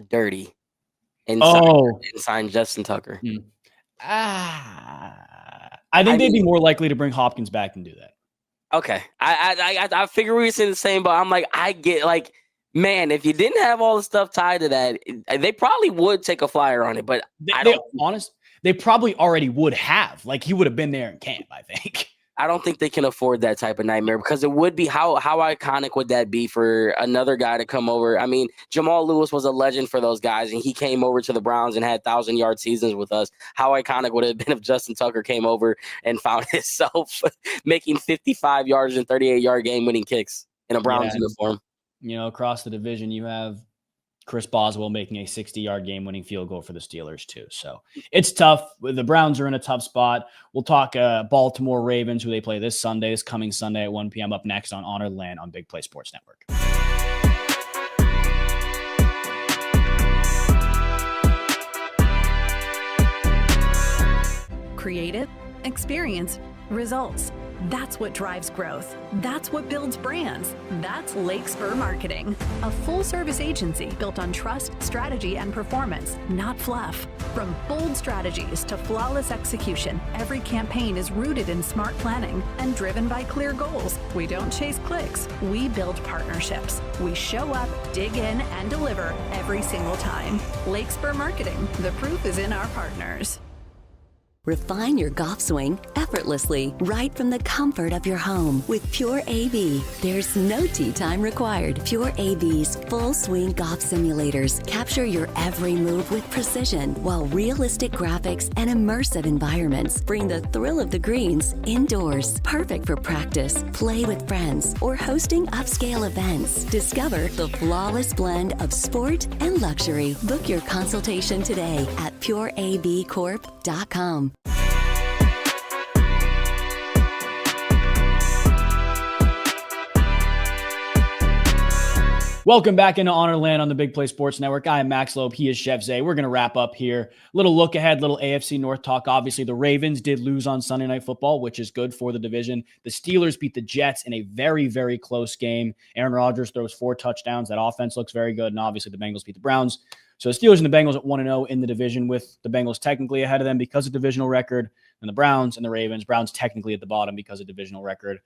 B: dirty and sign Justin Tucker?
A: I think they'd be more likely to bring Hopkins back than do that.
B: Okay, I figure we were saying the same, but I'm like, I get, like, man, if you didn't have all the stuff tied to that, they probably would take a flyer on it. But
A: they probably already would have. Like, he would have been there in camp, I think.
B: I don't think they can afford that type of nightmare, because it would be how iconic would that be for another guy to come over? I mean, Jamal Lewis was a legend for those guys, and he came over to the Browns and had 1,000-yard seasons with us. How iconic would it have been if Justin Tucker came over and found himself making 55 yards and 38-yard game-winning kicks in a Browns uniform? You
A: know, across the division, you have Chris Boswell making a 60-yard game-winning field goal for the Steelers too. So it's tough. The Browns are in a tough spot. We'll talk Baltimore Ravens, who they play this coming Sunday at 1 p.m. up next on Honored Land on Big Play Sports Network.
C: Creative, experience, results. That's what drives growth. That's what builds brands. That's Lake Spur Marketing, a full-service agency built on trust, strategy, and performance, not fluff. From bold strategies to flawless execution, every campaign is rooted in smart planning and driven by clear goals. We don't chase clicks. We build partnerships. We show up, dig in, and deliver every single time. Lake Spur Marketing. The proof is in our partners.
D: Refine your golf swing effortlessly right from the comfort of your home with Pure AV. There's no tee time required. Pure AV's full swing golf simulators capture your every move with precision, while realistic graphics and immersive environments bring the thrill of the greens indoors. Perfect for practice, play with friends, or hosting upscale events. Discover the flawless blend of sport and luxury. Book your consultation today at pureavcorp.com.
A: Welcome back into Honor Land on the Big Play Sports Network. I am Max Loeb. He is Chef Zay. We're going to wrap up here. Little look ahead, little AFC North talk. Obviously, the Ravens did lose on Sunday Night Football, which is good for the division. The Steelers beat the Jets in a very, very close game. Aaron Rodgers throws 4 touchdowns. That offense looks very good. And obviously, the Bengals beat the Browns. So the Steelers and the Bengals at 1-0 in the division, with the Bengals technically ahead of them because of divisional record, and the Browns and the Ravens. Browns technically at the bottom because of divisional record.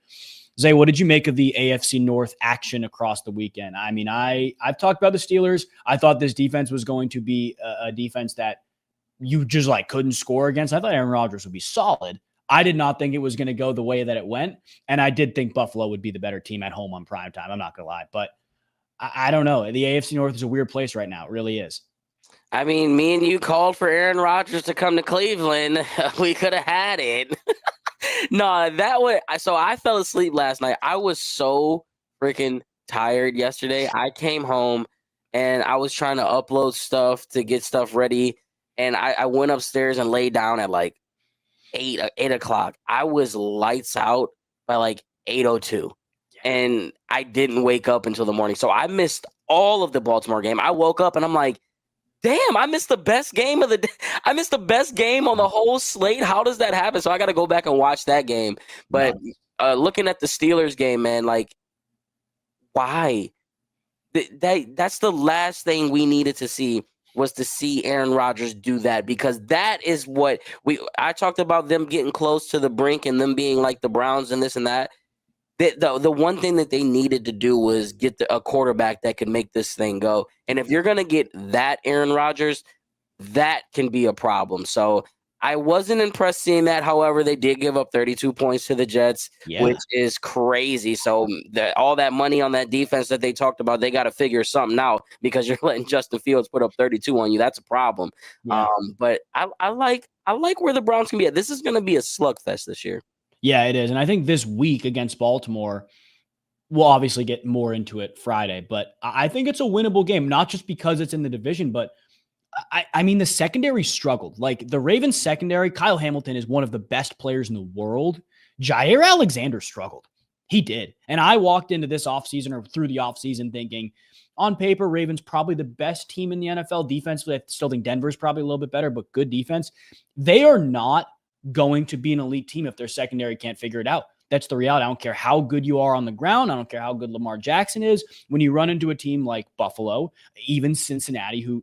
A: Zay, what did you make of the AFC North action across the weekend? I mean, I've talked about the Steelers. I thought this defense was going to be a defense that you just couldn't score against. I thought Aaron Rodgers would be solid. I did not think it was going to go the way that it went. And I did think Buffalo would be the better team at home on primetime. I'm not going to lie, but I don't know. The AFC North is a weird place right now. It really is.
B: I mean, me and you called for Aaron Rodgers to come to Cleveland. We could have had it. No, that way. So I fell asleep last night. I was so freaking tired yesterday. I came home and I was trying to upload stuff to get stuff ready. And I went upstairs and laid down at 8 o'clock. I was lights out by 8:02. And I didn't wake up until the morning. So I missed all of the Baltimore game. I woke up and I'm like, damn, I missed the best game of the day. I missed the best game on the whole slate. How does that happen? So I got to go back and watch that game. But looking at the Steelers game, man, why? That's the last thing we needed to see, was to see Aaron Rodgers do that, because that is what I talked about, them getting close to the brink and them being like the Browns and this and that. The one thing that they needed to do was get a quarterback that could make this thing go. And if you're going to get that Aaron Rodgers, that can be a problem. So I wasn't impressed seeing that. However, they did give up 32 points to the Jets, which is crazy. So all that money on that defense that they talked about, they got to figure something out, because you're letting Justin Fields put up 32 on you. That's a problem. Yeah. But I like where the Browns can be at. This is going to be a slugfest this year.
A: Yeah, it is. And I think this week against Baltimore, we'll obviously get more into it Friday, but I think it's a winnable game, not just because it's in the division, but I mean, the secondary struggled. The Ravens secondary, Kyle Hamilton is one of the best players in the world. Jair Alexander struggled. He did. And I walked into this offseason, or through the offseason, thinking, on paper, Ravens probably the best team in the NFL defensively. I still think Denver's probably a little bit better, but good defense. They are not going to be an elite team if their secondary can't figure it out. That's the reality. I don't care how good you are on the ground. I don't care how good Lamar Jackson is. When you run into a team like Buffalo, even Cincinnati, who,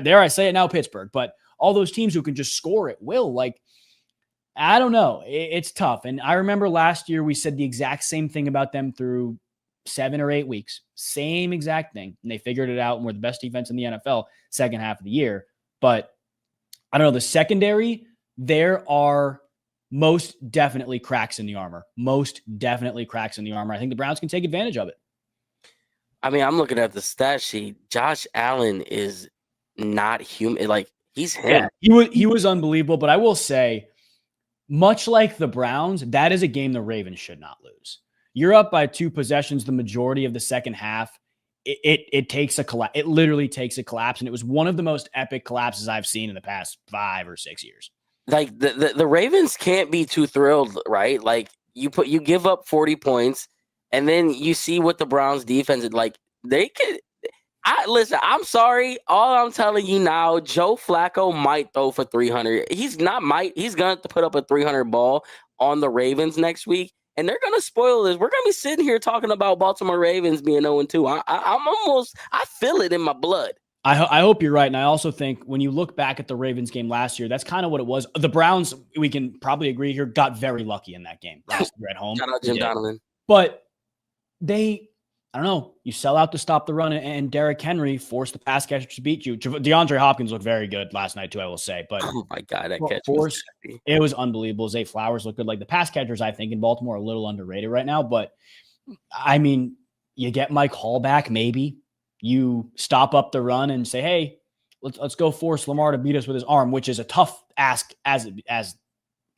A: dare I say it now, Pittsburgh, but all those teams who can just score at will, I don't know. It's tough. And I remember last year we said the exact same thing about them through 7 or 8 weeks. Same exact thing. And they figured it out, and we're the best defense in the NFL second half of the year. But I don't know. The secondary, there are most definitely cracks in the armor. Most definitely cracks in the armor. I think the Browns can take advantage of it.
B: I mean, I'm looking at the stat sheet. Josh Allen is not human. He's him.
A: Yeah, he was unbelievable. But I will say, much like the Browns, that is a game the Ravens should not lose. You're up by 2 possessions the majority of the second half. It takes a collapse. It literally takes a collapse. And it was one of the most epic collapses I've seen in the past 5 or 6 years.
B: The Ravens can't be too thrilled, right? You give up 40 points, and then you see what the Browns defense is like. They could. Listen, I'm sorry. All I'm telling you now, Joe Flacco might throw for 300. He's going to put up a 300 ball on the Ravens next week, and they're going to spoil this. We're going to be sitting here talking about Baltimore Ravens being 0-2. I feel it in my blood.
A: I hope you're right. And I also think when you look back at the Ravens game last year, that's kind of what it was. The Browns, we can probably agree here, got very lucky in that game last year at home.
B: Shout out Jim Donovan.
A: But they I don't know. You sell out to stop the run, and Derrick Henry forced the pass catcher to beat you. DeAndre Hopkins looked very good last night too, I will say. But
B: oh my God, that catch was nasty.
A: It was unbelievable. Zay Flowers looked good. Like the pass catchers, I think in Baltimore are a little underrated right now. But I mean, you get Mike Hall back, maybe you stop up the run and say, hey, let's go force Lamar to beat us with his arm, which is a tough ask as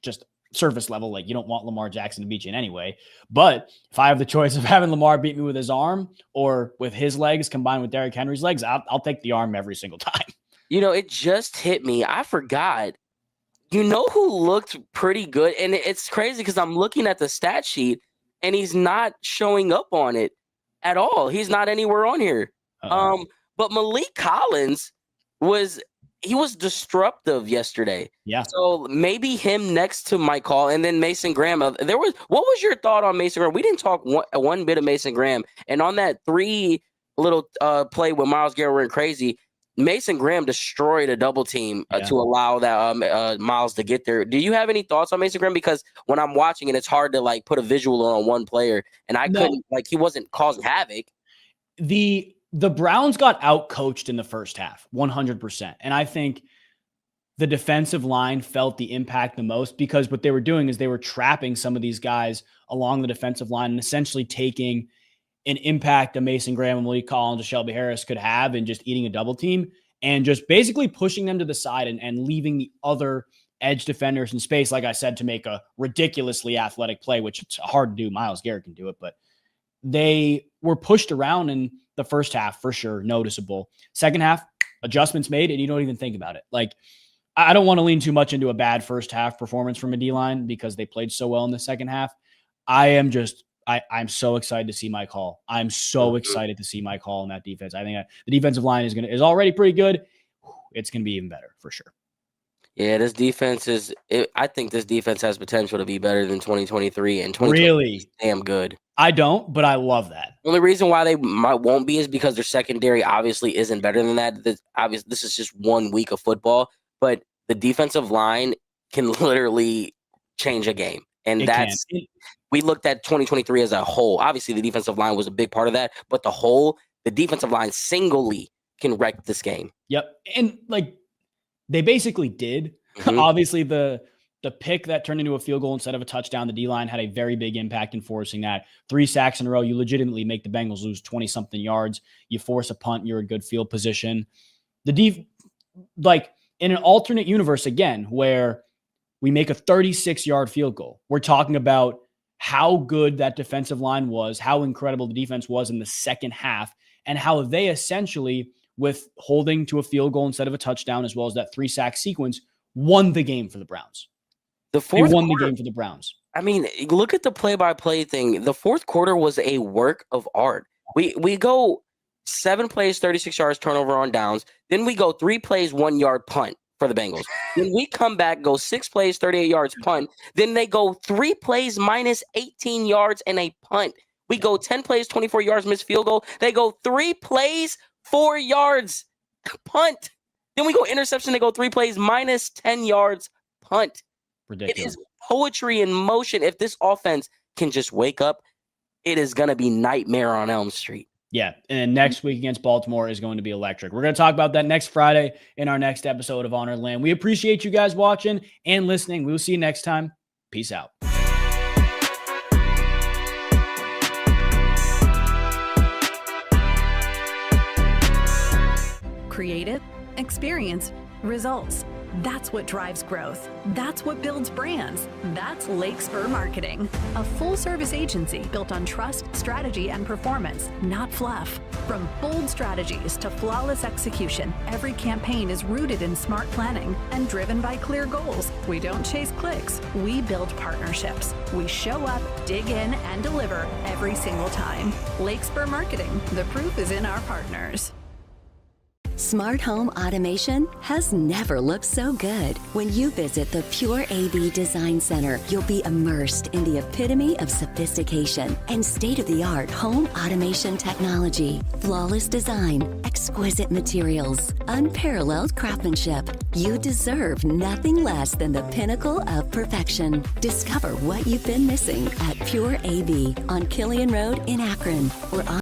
A: just surface level. Like you don't want Lamar Jackson to beat you in any way. But if I have the choice of having Lamar beat me with his arm or with his legs combined with Derrick Henry's legs, I'll take the arm every single time.
B: You know, it just hit me. I forgot. You know who looked pretty good? And it's crazy because I'm looking at the stat sheet and he's not showing up on it at all. He's not anywhere on here. But Malik Collins was disruptive yesterday.
A: Yeah.
B: So maybe him next to Mike Hall and then Mason Graham. What was your thought on Mason Graham? We didn't talk one bit of Mason Graham. And on that 3 little play with Myles Garrett went crazy, Mason Graham destroyed a double team to allow that Myles to get there. Do you have any thoughts on Mason Graham? Because when I'm watching it, it's hard to like put a visual on one player, and couldn't, like, he wasn't causing havoc.
A: The Browns got out-coached in the first half, 100%. And I think the defensive line felt the impact the most because what they were doing is they were trapping some of these guys along the defensive line and essentially taking an impact a Mason Graham and Malik Collins and Shelby Harris could have and just eating a double team and just basically pushing them to the side and leaving the other edge defenders in space, like I said, to make a ridiculously athletic play, which it's hard to do. Myles Garrett can do it, but they were pushed around in the first half for sure, noticeable. Second half, adjustments made, and you don't even think about it. Like, I don't want to lean too much into a bad first half performance from a D-line because they played so well in the second half. I'm so excited to see Mike Hall. I'm so excited to see Mike Hall in that defense. I think the defensive line is already pretty good. It's going to be even better for sure.
B: Yeah, this defense I think this defense has potential to be better than 2023, and 2023
A: really
B: is damn good.
A: I don't, but I love that.
B: The only reason why they won't be is because their secondary obviously isn't better than that. This is just 1 week of football, but the defensive line can literally change a game. And we looked at 2023 as a whole. Obviously, the defensive line was a big part of that, but the defensive line singly can wreck this game.
A: Yep. And like they basically did. Mm-hmm. Obviously, the pick that turned into a field goal instead of a touchdown, the D-line had a very big impact in forcing that. 3 sacks in a row, you legitimately make the Bengals lose 20-something yards. You force a punt, you're in good field position. Like in an alternate universe, again, where we make a 36-yard field goal, we're talking about how good that defensive line was, how incredible the defense was in the second half, and how they essentially, with holding to a field goal instead of a touchdown, as well as that 3-sack sequence, won the game for the Browns. The game for the Browns.
B: I mean, look at the play-by-play thing. The fourth quarter was a work of art. We go 7 plays, 36 yards, turnover on downs. Then we go 3 plays, 1 yard punt for the Bengals. Then we come back, go 6 plays, 38 yards, punt. Then they go 3 plays, minus 18 yards, and a punt. We go 10 plays, 24 yards, missed field goal. They go 3 plays, 4 yards, punt. Then we go interception. They go 3 plays, minus 10 yards, punt.
A: Ridiculous.
B: It is poetry in motion. If this offense can just wake up, it is going to be nightmare on Elm Street.
A: Yeah, and next week against Baltimore is going to be electric. We're going to talk about that next Friday in our next episode of On Our Land. We appreciate you guys watching and listening. We will see you next time. Peace out.
C: Creative, experience, results. That's what drives growth. That's what builds brands. That's Lake Spur Marketing, a full-service agency built on trust, strategy, and performance, not fluff. From bold strategies to flawless execution, every campaign is rooted in smart planning and driven by clear goals. We don't chase clicks. We build partnerships. We show up, dig in, and deliver every single time. Lake Spur Marketing. The proof is in our partners.
D: Smart home automation has never looked so good. When you visit the Pure AV Design Center, you'll be immersed in the epitome of sophistication and state-of-the-art home automation technology. Flawless design, exquisite materials, unparalleled craftsmanship. You deserve nothing less than the pinnacle of perfection. Discover what you've been missing at Pure AV on Killian Road in Akron or on